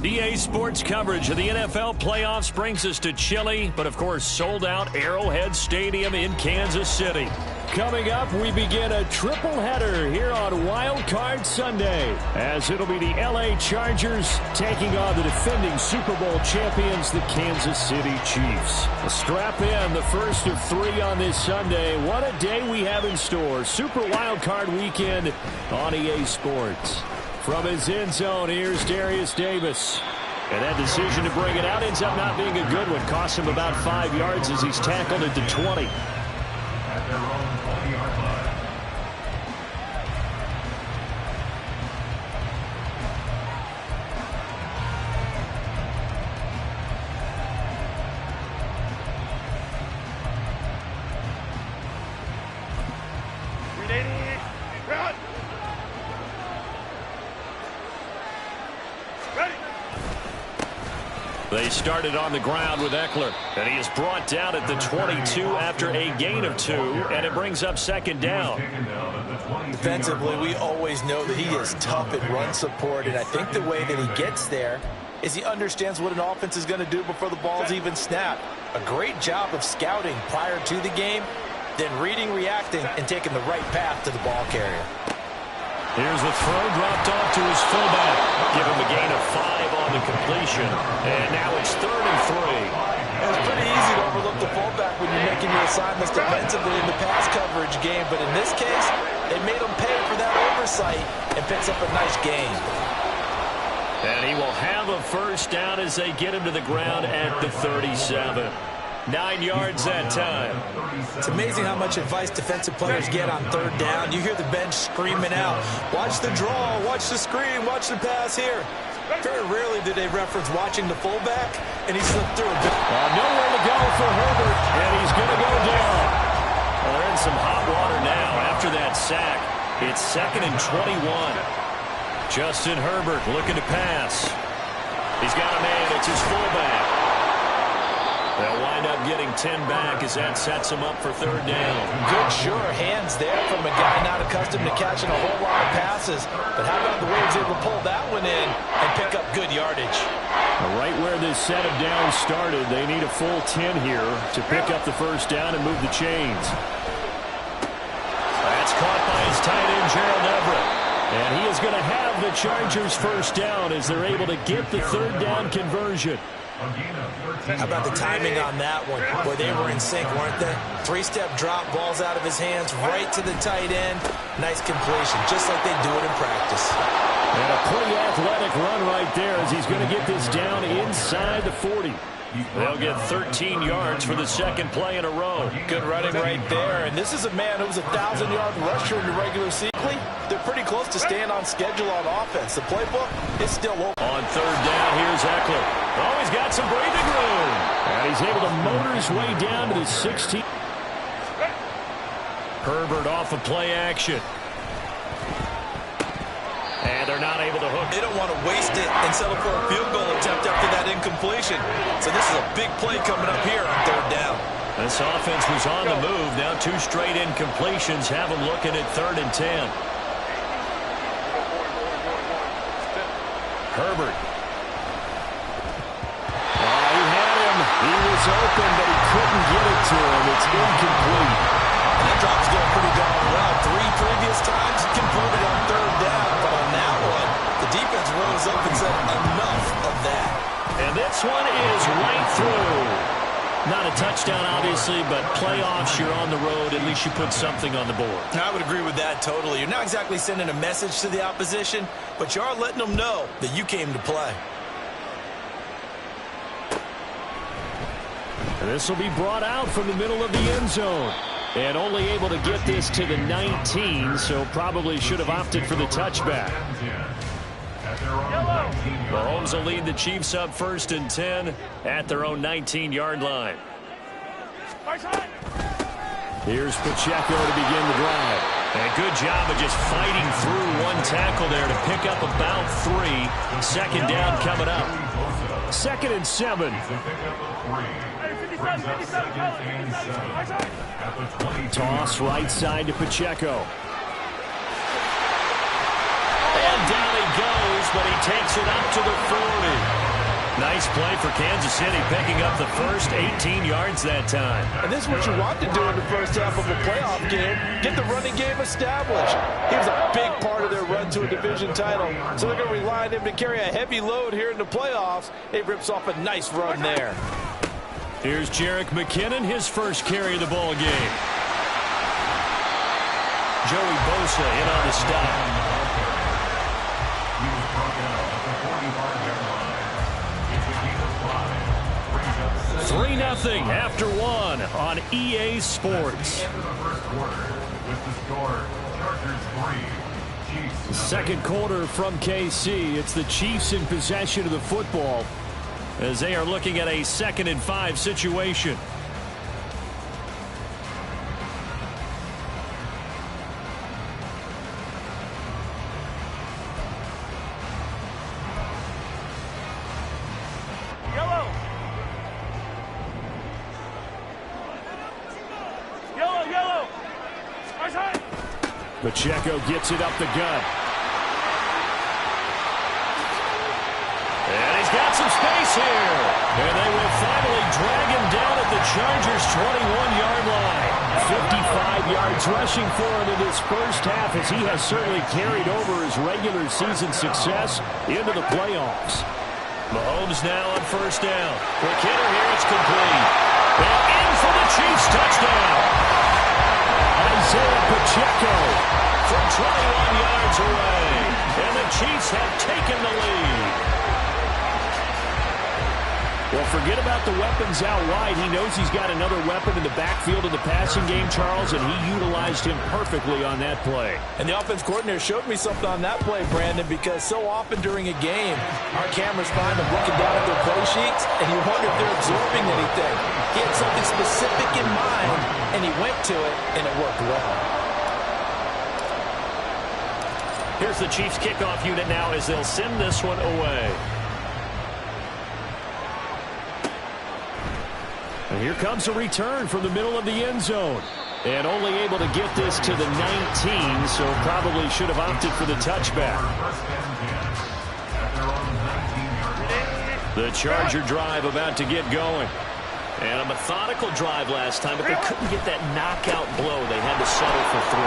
EA Sports coverage of the NFL playoffs brings us to chilly, but of course sold-out Arrowhead Stadium in Kansas City. Coming up, we begin a triple header here on Wild Card Sunday, as it'll be the LA Chargers taking on the defending Super Bowl champions, the Kansas City Chiefs. Strap in, the first of three on this Sunday. What a day we have in store. Super Wild Card weekend on EA Sports. From his end zone, here's Darius Davis. And that decision to bring it out ends up not being a good one. Cost him about 5 yards as he's tackled at the 20. At their own 20-yard line. They started on the ground with Eckler, and he is brought down at the 22 after a gain of 2, and it brings up second down. Defensively, we always know that he is tough at run support, and I think the way that he gets there is he understands what an offense is going to do before the ball's even snapped. A great job of scouting prior to the game, then reading, reacting, and taking the right path to the ball carrier. Here's the throw dropped off to his fullback. Give him a gain of 5 on the completion. And now it's 3rd and 3. It's pretty easy to overlook the fullback when you're making your assignments defensively in the pass coverage game. But in this case, they made him pay for that oversight and picks up a nice gain. And he will have a first down as they get him to the ground at the 37. 9 yards that time. It's amazing how much advice defensive players get on 3rd down. You hear the bench screaming out, watch the draw, watch the screen, watch the pass here. Very rarely do they reference watching the fullback, and he slipped through a bit. Nowhere to go for Herbert, and he's going to go down. Well, they're in some hot water now after that sack. It's 2nd and 21. Justin Herbert looking to pass. He's got a man. It's his fullback. They'll wind up getting 10 back as that sets him up for 3rd down. Good, sure hands there from a guy not accustomed to catching a whole lot of passes. But how about the way he was able to pull that one in and pick up good yardage? Right where this set of downs started, they need a full 10 here to pick up the first down and move the chains. That's caught by his tight end, Gerald Everett. And he is going to have the Chargers first down as they're able to get the 3rd down conversion. How about the timing on that one? Boy, they were in sync, weren't they? 3-step drop, balls out of his hands, right to the tight end. Nice completion, just like they do it in practice. And a pretty athletic run right there as he's going to get this down inside the 40. They'll get 13 yards for the 2nd play in a row. Good running right there. And this is a man who was a 1,000-yard rusher in the regular season. They're pretty close to staying on schedule on offense. The playbook is still open. On 3rd down, here's Eckler. Oh, he's got some breathing room. And he's able to motor his way down to the 16. Herbert off of play action. And they're not able to hook. They don't want to waste it and settle for a field goal attempt after that incompletion. So this is a big play coming up here on 3rd down. This offense was on the move. Now 2 straight incompletions have them looking at 3rd and 10. Herbert. He had him. He was open, but he couldn't get it to him. It's incomplete. That drop's going pretty darn well. 3 previous times converted on 3rd down, but on that one, the defense rose up and said enough of that. And this one is right through. Not a touchdown, obviously, but playoffs, you're on the road. At least you put something on the board. I would agree with that totally. You're not exactly sending a message to the opposition, but you are letting them know that you came to play. This will be brought out from the middle of the end zone. And only able to get this to the 19, so probably should have opted for the touchback. Mahomes will lead the Chiefs up 1st and 10 at their own 19-yard line. Here's Pacheco to begin the drive. And good job of just fighting through one tackle there to pick up about 3. 2nd down coming up. 2nd and 7. Toss right side to Pacheco. And down he goes, but he takes it up to the 40. Nice play for Kansas City, picking up the first 18 yards that time. And this is what you want to do in the first half of a playoff game. Get the running game established. He was a big part of their run to a division title. So they're going to rely on him to carry a heavy load here in the playoffs. He rips off a nice run there. Here's Jerick McKinnon, his first carry of the ball game. Joey Bosa in on the stop. 3-0 after one on EA Sports. Second quarter from KC. It's the Chiefs in possession of the football as they are looking at a 2nd and 5 situation. Pacheco gets it up the gut. And he's got some space here. And they will finally drag him down at the Chargers' 21-yard line. 55 yards rushing for him in this first half as he has certainly carried over his regular season success into the playoffs. Mahomes now on first down. For Kittle here, it's complete. And in for the Chiefs touchdown. Isaiah Pacheco from 21 yards away. And the Chiefs have taken the lead. Well, forget about the weapons out wide. He knows he's got another weapon in the backfield of the passing game, Charles, and he utilized him perfectly on that play. And the offense coordinator showed me something on that play, Brandon, because so often during a game, our cameras find them looking down at their play sheets, and you wonder if they're absorbing anything. He had something specific in mind, and he went to it, and it worked well. Here's the Chiefs kickoff unit now as they'll send this one away. And here comes a return from the middle of the end zone. And only able to get this to the 19, so probably should have opted for the touchback. The Charger drive about to get going. And a methodical drive last time, but they couldn't get that knockout blow. They had to settle for 3.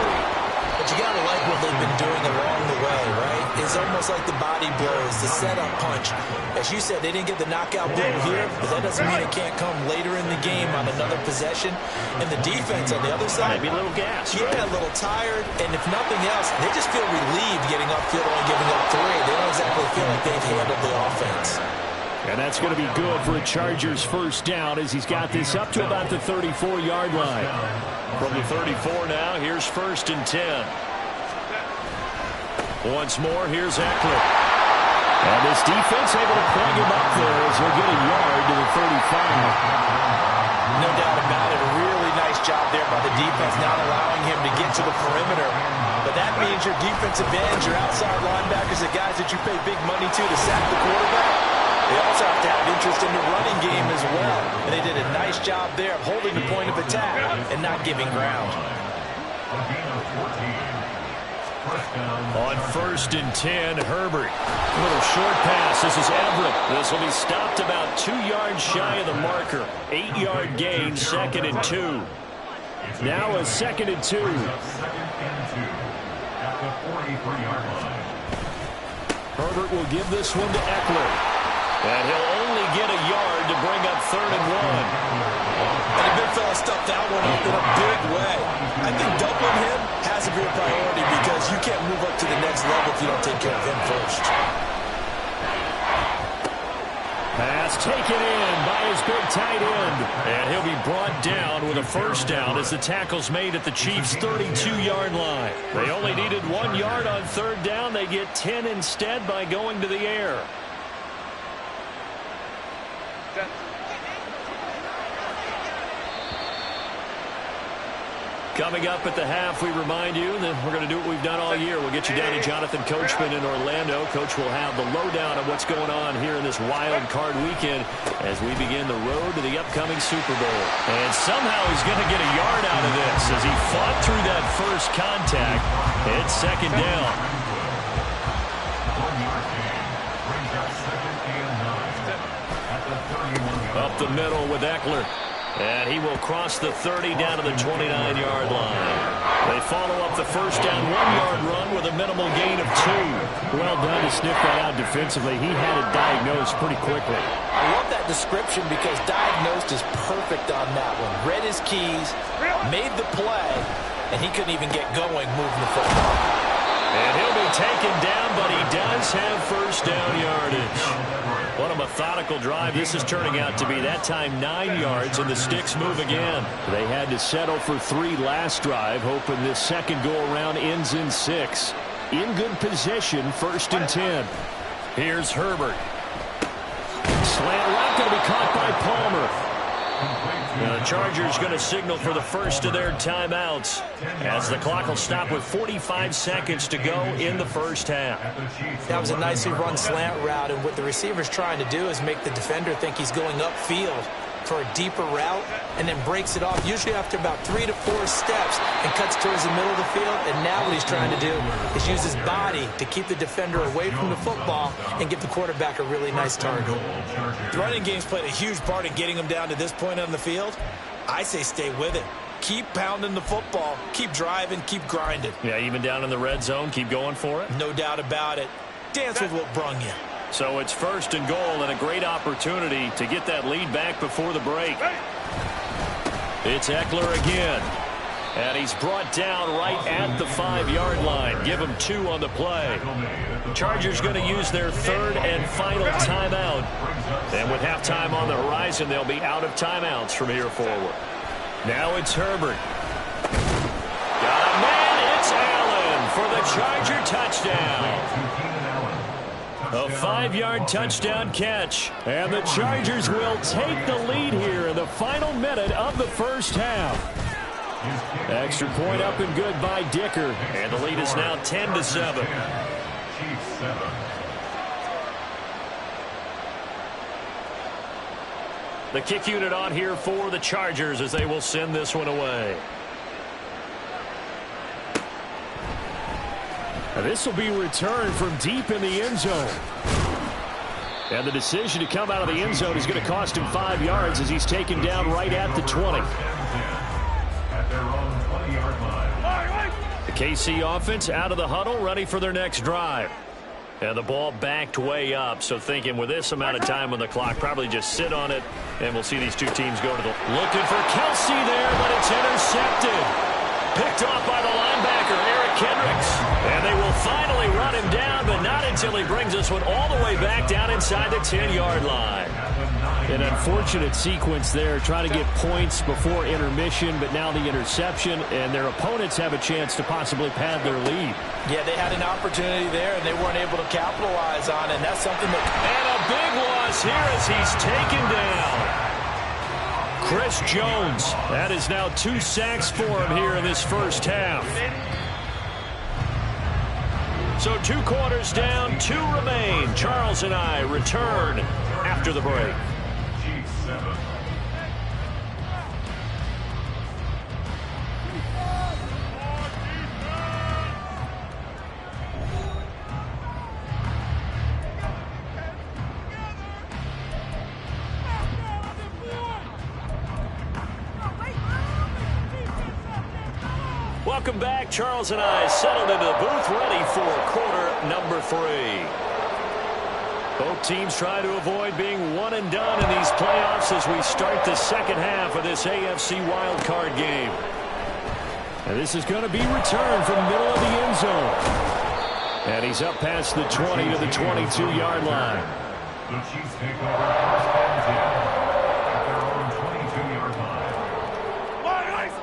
But you got to like what they've been doing along the way, right? It's almost like the body blows, the setup punch. As you said, they didn't get the knockout blow here, but that doesn't mean it can't come later in the game on another possession. And the defense on the other side, maybe a little gas. Yeah, right? A little tired. And if nothing else, they just feel relieved getting upfield and giving up 3. They don't exactly feel like they've handled the offense. And that's going to be good for a Chargers first down as he's got this up to about the 34-yard line. From the 34 now, here's 1st and 10. Once more, here's Eckler. And this defense able to plug him up there as he'll get a yard to the 35. No doubt about it. A really nice job there by the defense, not allowing him to get to the perimeter. But that means your defensive ends, your outside linebackers, the guys that you pay big money to sack the quarterback, they also have to have interest in the running game as well. And they did a nice job there of holding the point of attack and not giving ground. On 1st and 10, Herbert. A little short pass. This is Everett. This will be stopped about 2 yards shy of the marker. 8-yard gain, 2nd and 2. Now a 2nd and 2. Herbert will give this one to Eckler. And he'll only get a yard to bring up 3rd and 1. And the big fella stuffed that one up in a big way. I think doubling him has to be a priority because you can't move up to the next level if you don't take care of him first. Pass taken in by his big tight end. And he'll be brought down with a first down as the tackle's made at the Chiefs' 32-yard line. They only needed 1 yard on 3rd down. They get 10 instead by going to the air. Coming up at the half, we remind you that we're going to do what we've done all year. We'll get you down to Jonathan Coachman in Orlando. Coach will have the lowdown of what's going on here in this wild card weekend as we begin the road to the upcoming Super Bowl. And somehow he's going to get a yard out of this as he fought through that first contact. It's 2nd down. Up the middle with Ekeler. And he will cross the 30 down to the 29-yard line. They follow up the first down 1-yard run with a minimal gain of 2. Well done to sniff that out defensively. He had it diagnosed pretty quickly. I love that description because diagnosed is perfect on that one. Read his keys, made the play, and he couldn't even get going moving the football. And he'll be taken down, but he does have first down yardage. What a methodical drive this is turning out to be. That time 9 yards, and the sticks move again. They had to settle for 3 last drive, hoping this second go-around ends in 6. In good position, 1st and 10. Here's Herbert. Slant route going to be caught by Palmer. Now the Chargers going to signal for the first of their timeouts as the clock will stop with 45 seconds to go in the first half. That was a nicely run slant route, and what the receiver's trying to do is make the defender think he's going upfield for a deeper route and then breaks it off, usually after about 3 to 4 steps, and cuts towards the middle of the field. And now what he's trying to do is use his body to keep the defender away from the football and give the quarterback a really nice target. The running game's played a huge part in getting him down to this point on the field. I say stay with it. Keep pounding the football. Keep driving. Keep grinding. Yeah, even down in the red zone, keep going for it. No doubt about it. Dance with what brung you. So it's 1st and goal and a great opportunity to get that lead back before the break. It's Ekeler again. And he's brought down right at the 5-yard line. Give him 2 on the play. Chargers going to use their 3rd and final timeout. And with halftime on the horizon, they'll be out of timeouts from here forward. Now it's Herbert. Got a man. It's Allen for the Charger touchdown. A 5-yard touchdown catch. And the Chargers will take the lead here in the final minute of the first half. Extra point up and good by Dicker. And the lead is now 10-7. The kick unit on here for the Chargers as they will send this one away. This will be returned from deep in the end zone. And the decision to come out of the end zone is going to cost him 5 yards as he's taken down right at the 20. The KC offense out of the huddle, ready for their next drive. And the ball backed way up, so thinking with this amount of time on the clock, probably just sit on it, and we'll see these two teams go to the... Looking for Kelsey there, but it's intercepted. Picked off by the linebacker, Eric Kendricks. And they will finally run him down, but not until he brings this one all the way back down inside the 10-yard line. An unfortunate sequence there, trying to get points before intermission, but now the interception, and their opponents have a chance to possibly pad their lead. Yeah, they had an opportunity there, and they weren't able to capitalize on it, and that's something that... And a big loss here as he's taken down. Chris Jones, that is now 2 sacks for him here in this first half. So 2 quarters down, 2 remain. Charles and I return after the break. Welcome back. Charles and I settled into the booth, ready for quarter number 3. Both teams try to avoid being one and done in these playoffs as we start the second half of this AFC wildcard game. And this is going to be returned from the middle of the end zone. And he's up past the 20 to the 22-yard line. The Chiefs take over at their own 22-yard line.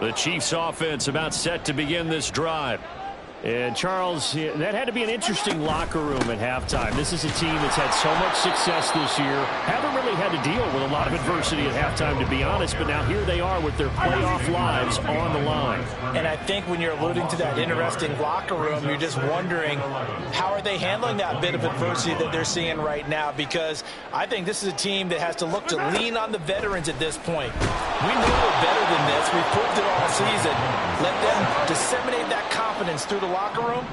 The Chiefs offense about set to begin this drive. And Charles, that had to be an interesting locker room at halftime. This is a team that's had so much success this year. Haven't really had to deal with a lot of adversity at halftime, to be honest. But now here they are with their playoff lives on the line. And I think when you're alluding to that interesting locker room, you're just wondering how are they handling that bit of adversity that they're seeing right now? Because I think this is a team that has to look to lean on the veterans at this point. We know we're better than this. We've proved it all season. Let them disseminate that confidence through the locker room.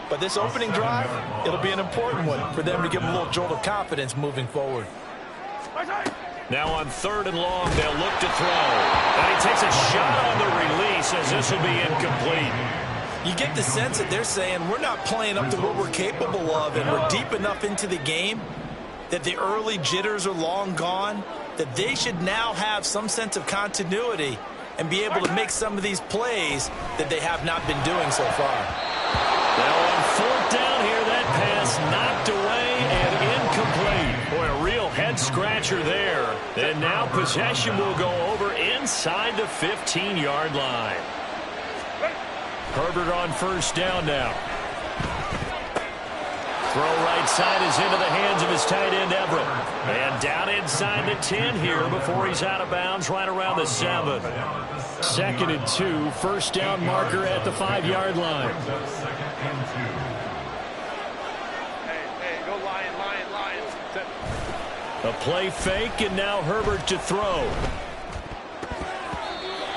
But this opening drive, it'll be an important one for them to give them a little jolt of confidence moving forward. Now on 3rd and long, they'll look to throw. And he takes a shot on the release as this will be incomplete. You get the sense that they're saying we're not playing up to what we're capable of, and we're deep enough into the game that the early jitters are long gone, that they should now have some sense of continuity and be able to make some of these plays that they have not been doing so far. Now on 4th down here, that pass knocked away and incomplete. Boy, a real head-scratcher there. And now possession will go over inside the 15-yard line. Herbert on 1st down now. Throw right side is into the hands of his tight end, Everett. And down inside the 10 here before he's out of bounds right around the 7. 2nd and 2. 1st down marker at the 5-yard line. Hey, go Lions. A play fake, and now Herbert to throw.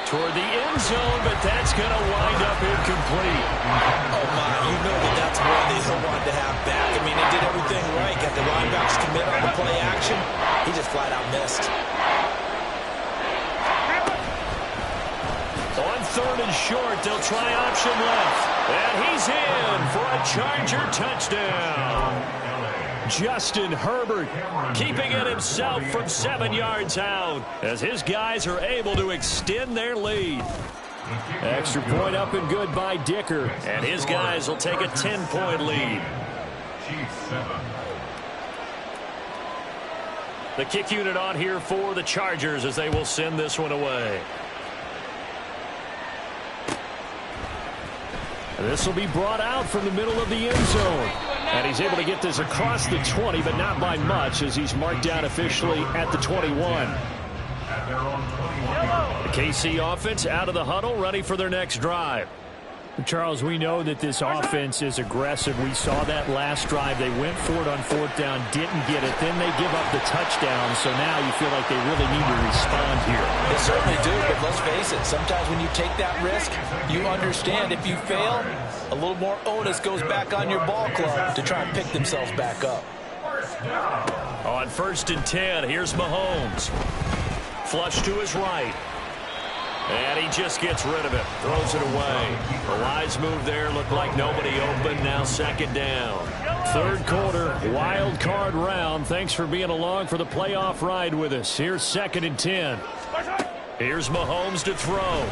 Toward the end zone, but that's going to wind up incomplete. Oh, my, you know that's one they so wanted to have back. I mean, they did everything right. Got the linebackers commit on the play action. He just flat out missed. On 3rd and short, they'll try option left. And he's in for a Charger touchdown. Justin Herbert keeping it himself from 7 yards out as his guys are able to extend their lead. Extra point up and good by Dicker. And his guys will take a 10-point lead. The kick unit on here for the Chargers as they will send this one away. This will be brought out from the middle of the end zone. And he's able to get this across the 20, but not by much as he's marked down officially at the 21. The KC offense out of the huddle, ready for their next drive. Charles, we know that this offense is aggressive. We saw that last drive. They went for it on 4th down, didn't get it. Then they give up the touchdown. So now you feel like they really need to respond here. They certainly do, but let's face it. Sometimes when you take that risk, you understand if you fail, a little more onus goes back on your ball club to try and pick themselves back up. On 1st and 10, here's Mahomes. Flush to his right. And he just gets rid of it. Throws it away. The wise move there. Looked like nobody open. Now 2nd down. 3rd quarter, wild card round. Thanks for being along for the playoff ride with us. Here's 2nd and 10. Here's Mahomes to throw.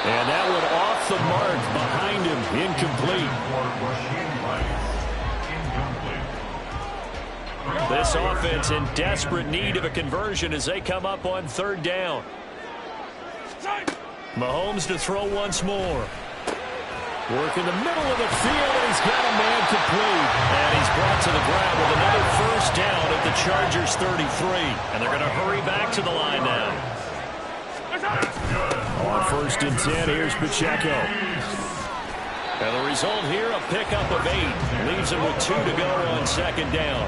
And that one off the mark behind him. Incomplete. This offense in desperate need of a conversion as they come up on 3rd down. Mahomes to throw once more. Work in the middle of the field, and he's got a man complete. And he's brought to the ground with another 1st down at the Chargers 33. And they're going to hurry back to the line now. On 1st and 10, here's Pacheco. And the result here, a pickup of 8. Leaves him with 2 to go on 2nd down.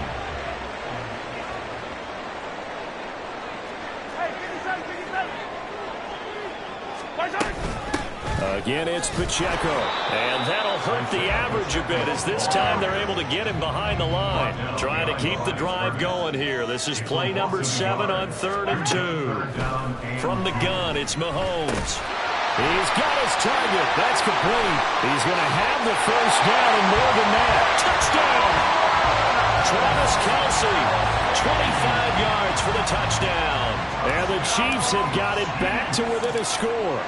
Again, it's Pacheco. And that'll hurt the average a bit as this time they're able to get him behind the line. Trying to keep the drive going here. This is play number 7 on 3rd and 2. From the gun, it's Mahomes. He's got his target. That's complete. He's going to have the 1st down and more than that. Touchdown! Travis Kelce, 25 yards for the touchdown. And the Chiefs have got it back to within a score.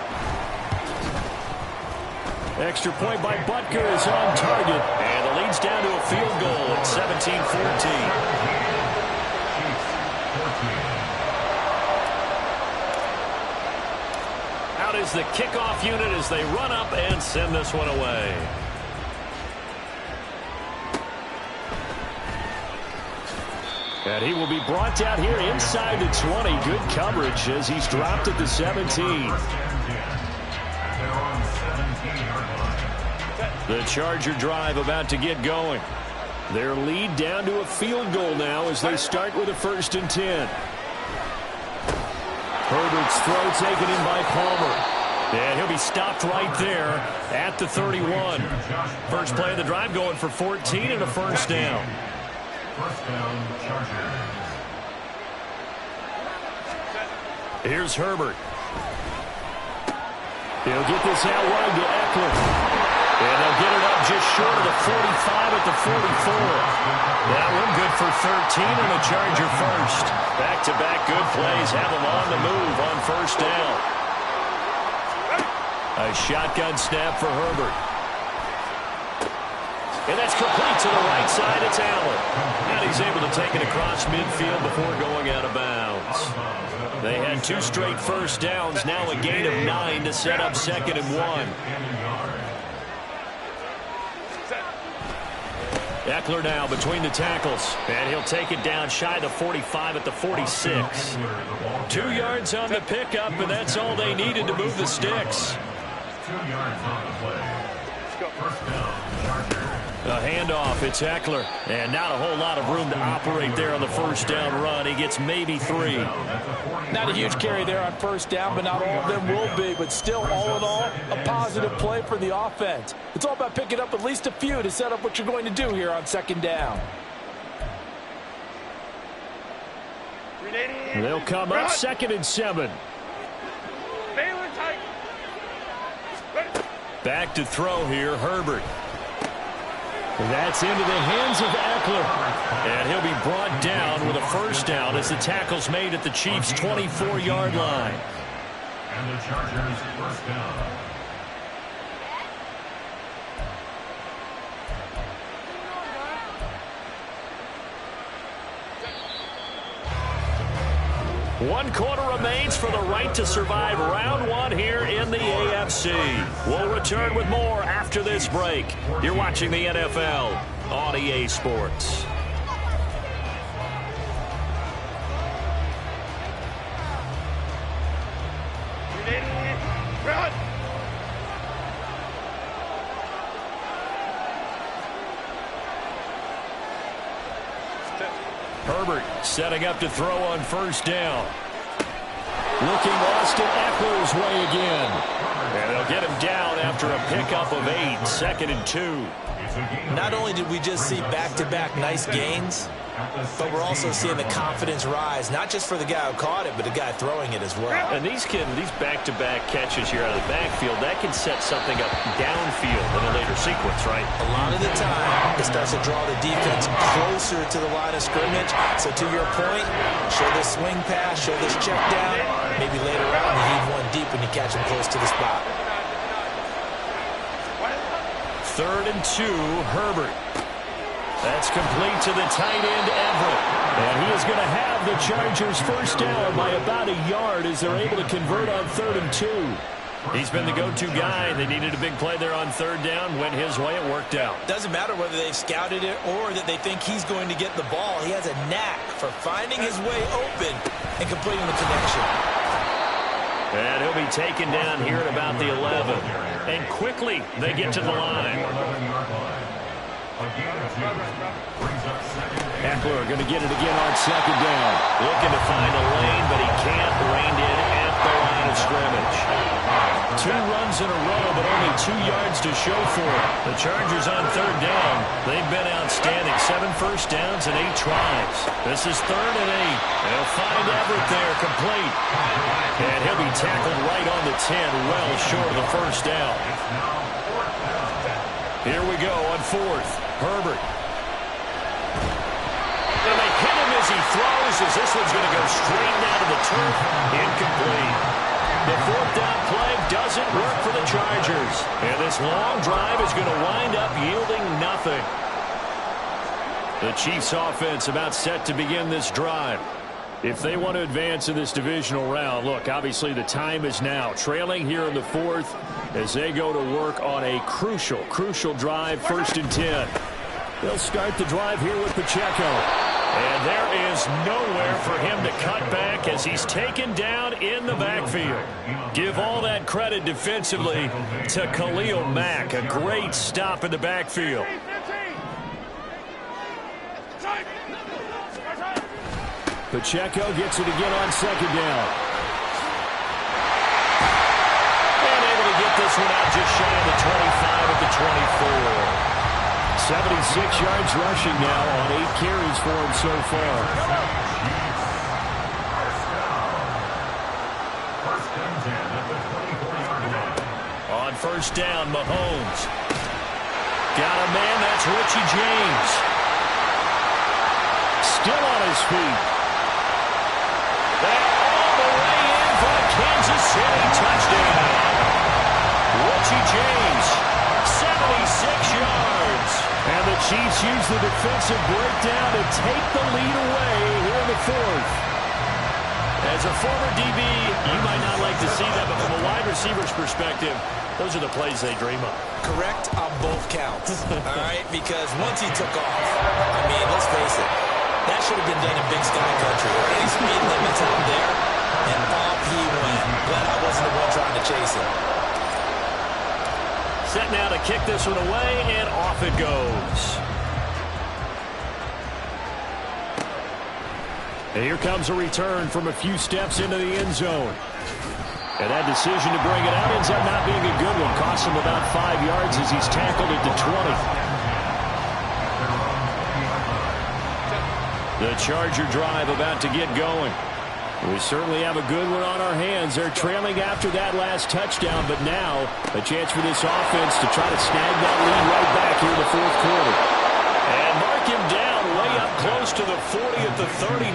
Extra point by Butker is on target. And the lead's down to a field goal at 17-14. Out is the kickoff unit as they run up and send this one away. And he will be brought down here inside the 20. Good coverage as he's dropped at the 17. The Charger drive about to get going. Their lead down to a field goal now as they start with a 1st and 10. Herbert's throw taken in by Palmer. And he'll be stopped right there at the 31. First play of the drive going for 14 and a 1st down. First down, Chargers. Here's Herbert. He'll get this out wide to Eckler. And they'll get it up just short of the 45 at the 44. That one good for 13 and a Charger first. Back-to-back good plays have them on the move on first down. A shotgun snap for Herbert. And that's complete to the right side. It's Allen. And he's able to take it across midfield before going out of bounds. They had 2 straight first downs. Now a gain of 9 to set up 2nd and 1. Eckler now between the tackles. And he'll take it down shy of the 45 at the 46. 2 yards on the pickup, and that's all they needed to move the sticks. 2 yards on the play. First down, Chargers. A handoff, it's Eckler. And not a whole lot of room to operate there on the first down run. He gets maybe 3. Not a huge carry there on first down, but not all of them will be. But still, all in all, a positive play for the offense. It's all about picking up at least a few to set up what you're going to do here on 2nd down. They'll come up 2nd and 7. Back to throw here, Herbert. That's into the hands of Eckler. And he'll be brought down with a first down as the tackle's made at the Chiefs' 24-yard line. And the Chargers first down. One quarter remains for the right to survive round 1 here in the AFC. We'll return with more after this break. You're watching the NFL on EA Sports. Herbert setting up to throw on first down. Looking Austin Eckler's way again. And they'll get him down after a pickup of 8, 2nd and 2. Not only did we just see back-to-back nice gains, but we're also seeing the confidence rise, not just for the guy who caught it, but the guy throwing it as well. And these back-to-back catches here out of the backfield, that can set something up downfield in a later sequence, right? A lot of the time, it starts to draw the defense closer to the line of scrimmage. So to your point, show this swing pass, show this check down. Maybe later on, you heave one deep when you catch him close to the spot. 3rd and 2, Herbert. That's complete to the tight end, Everett. And he is going to have the Chargers first down by about a yard as they're able to convert on 3rd and 2. He's been the go-to guy. They needed a big play there on 3rd down. Went his way. It worked out. Doesn't matter whether they've scouted it or that they think he's going to get the ball. He has a knack for finding his way open and completing the connection. And he'll be taken down here at about the 11. And quickly they get to the line. Eckler going to get it again on 2nd down. Looking to find a lane, but he can't. Reined in at the line of scrimmage. 2 runs in a row, but only 2 yards to show for it. The Chargers on 3rd down. They've been outstanding. 7 first downs and 8 tries. This is 3rd and 8. They'll find Everett there, complete. And he'll be tackled right on the 10, well short of the first down. Here we go on 4th. Herbert. And they hit him as he throws, as this one's going to go straight down to the turf. Incomplete. The 4th down play doesn't work for the Chargers. And this long drive is going to wind up yielding nothing. The Chiefs offense about set to begin this drive. If they want to advance in this divisional round, look, obviously the time is now. Trailing here in the 4th as they go to work on a crucial drive, 1st and 10. They'll start the drive here with Pacheco. And there is nowhere for him to cut back as he's taken down in the backfield. Give all that credit defensively to Khalil Mack. A great stop in the backfield. Pacheco gets it again on 2nd down. And able to get this one out just shy of the 25 at the 24. 76 yards rushing now on 8 carries for him so far. On first down, Mahomes. Got a man, that's Richie James. Still on his feet. They're all the way in for a Kansas City touchdown. Richie James, 76 yards. And the Chiefs use the defensive breakdown to take the lead away here in the fourth. As a former DB, you might not like to see that, but from a wide receiver's perspective, those are the plays they dream of. Correct on both counts, all right? Because once he took off, I mean, let's face it, that should have been done in Big Sky Country. Any speed limits out there, and off he went. Glad I wasn't the one trying to chase him. Set now to kick this one away, and off it goes. And here comes a return from a few steps into the end zone. And that decision to bring it out ends up not being a good one. Costs him about 5 yards as he's tackled at the 20. The Charger drive about to get going. We certainly have a good one on our hands. They're trailing after that last touchdown, but now a chance for this offense to try to snag that lead right back here in the fourth quarter. And mark him down way up close to the 40 at the 39.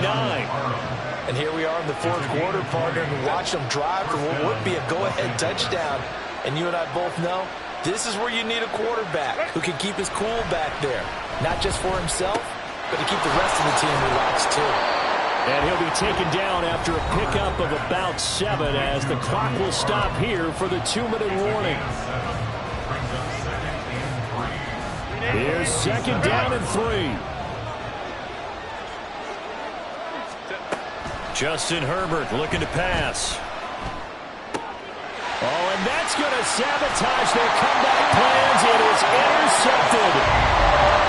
And here we are in the fourth quarter, partner, and watch them drive for what would be a go-ahead touchdown. And you and I both know this is where you need a quarterback who can keep his cool back there. Not just for himself, but to keep the rest of the team relaxed too. And he'll be taken down after a pickup of about 7 as the clock will stop here for the 2-minute warning. Here's second down and 3. Justin Herbert looking to pass. Oh, and that's going to sabotage their comeback plans. It is intercepted.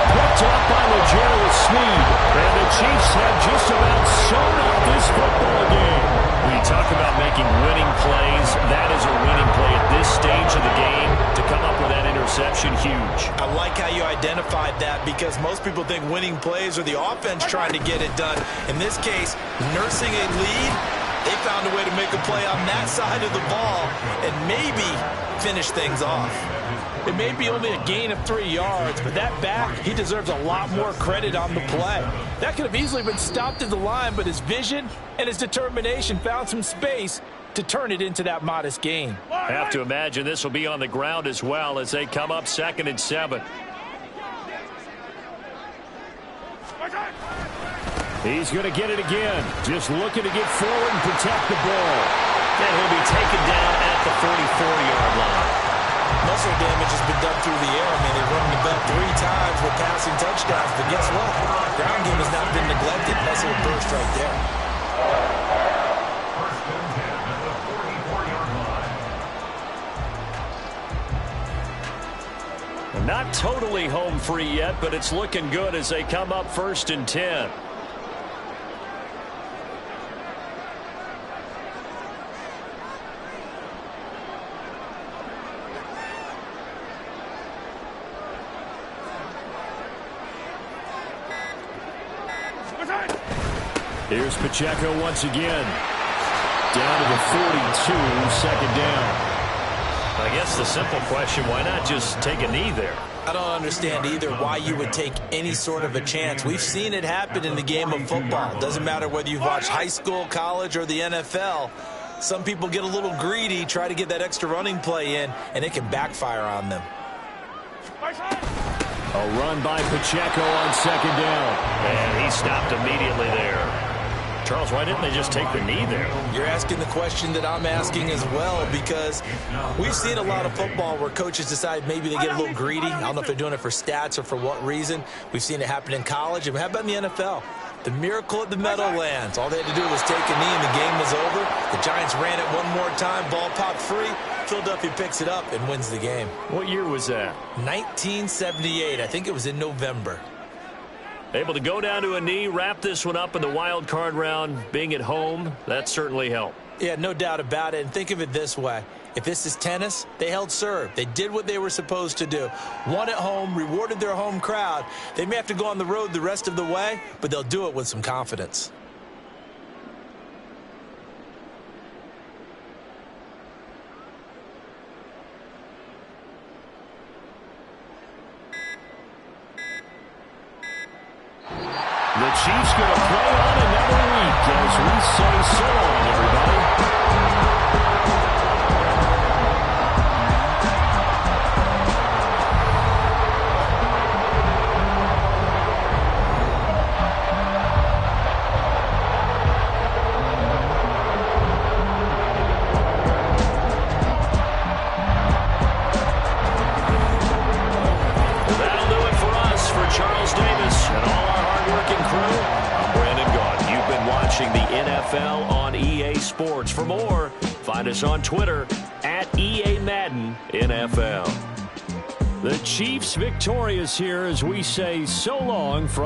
Picked off by L'Jarius Sneed. And the Chiefs have just about sewn up this football game. When you talk about making winning plays, that is a winning play at this stage of the game. To come up with that interception, huge. I like how you identified that because most people think winning plays are the offense trying to get it done. In this case, nursing a lead, they found a way to make a play on that side of the ball and maybe finish things off. It may be only a gain of 3 yards, but that back, he deserves a lot more credit on the play. That could have easily been stopped at the line, but his vision and his determination found some space to turn it into that modest gain. Have to imagine this will be on the ground as well as they come up 2nd and 7. He's going to get it again. Just looking to get forward and protect the ball. And he'll be taken down at the 44-yard line. Muscle damage has been done through the air. I mean, they've run the ball 3 times with passing touchdowns, but guess what? Ground game has not been neglected. Nice little burst right there. First and 10 at the 44-yard line. Not totally home free yet, but it's looking good as they come up 1st and 10. Here's Pacheco once again. Down to the 42, 2nd down. I guess the simple question, why not just take a knee there? I don't understand either why you would take any sort of a chance. We've seen it happen in the game of football. Doesn't matter whether you've watched high school, college, or the NFL. Some people get a little greedy, try to get that extra running play in, and it can backfire on them. A run by Pacheco on 2nd down. And he stopped immediately there. Charles, why didn't they just take the knee there? You're asking the question that I'm asking as well, because we've seen a lot of football where coaches decide maybe they get a little greedy. I don't know if they're doing it for stats or for what reason. We've seen it happen in college. And how about in the NFL? The miracle at the Meadowlands. All they had to do was take a knee and the game was over. The Giants ran it one more time. Ball popped free. Philadelphia picks it up and wins the game. What year was that? 1978. I think it was in November. Able to go down to a knee, wrap this one up in the wild card round. Being at home, that certainly helped. Yeah, no doubt about it. And think of it this way. If this is tennis, they held serve. They did what they were supposed to do. Won at home, rewarded their home crowd. They may have to go on the road the rest of the way, but they'll do it with some confidence. The Chiefs going to play on another week as we say so long, everybody. That'll do it for us. For Charles Davis and all our hard-working crew, I'm Brandon Gaudin. You've been watching the NFL on EA Sports. For more, find us on Twitter at EA Madden NFL. The Chiefs victorious here as we say so long from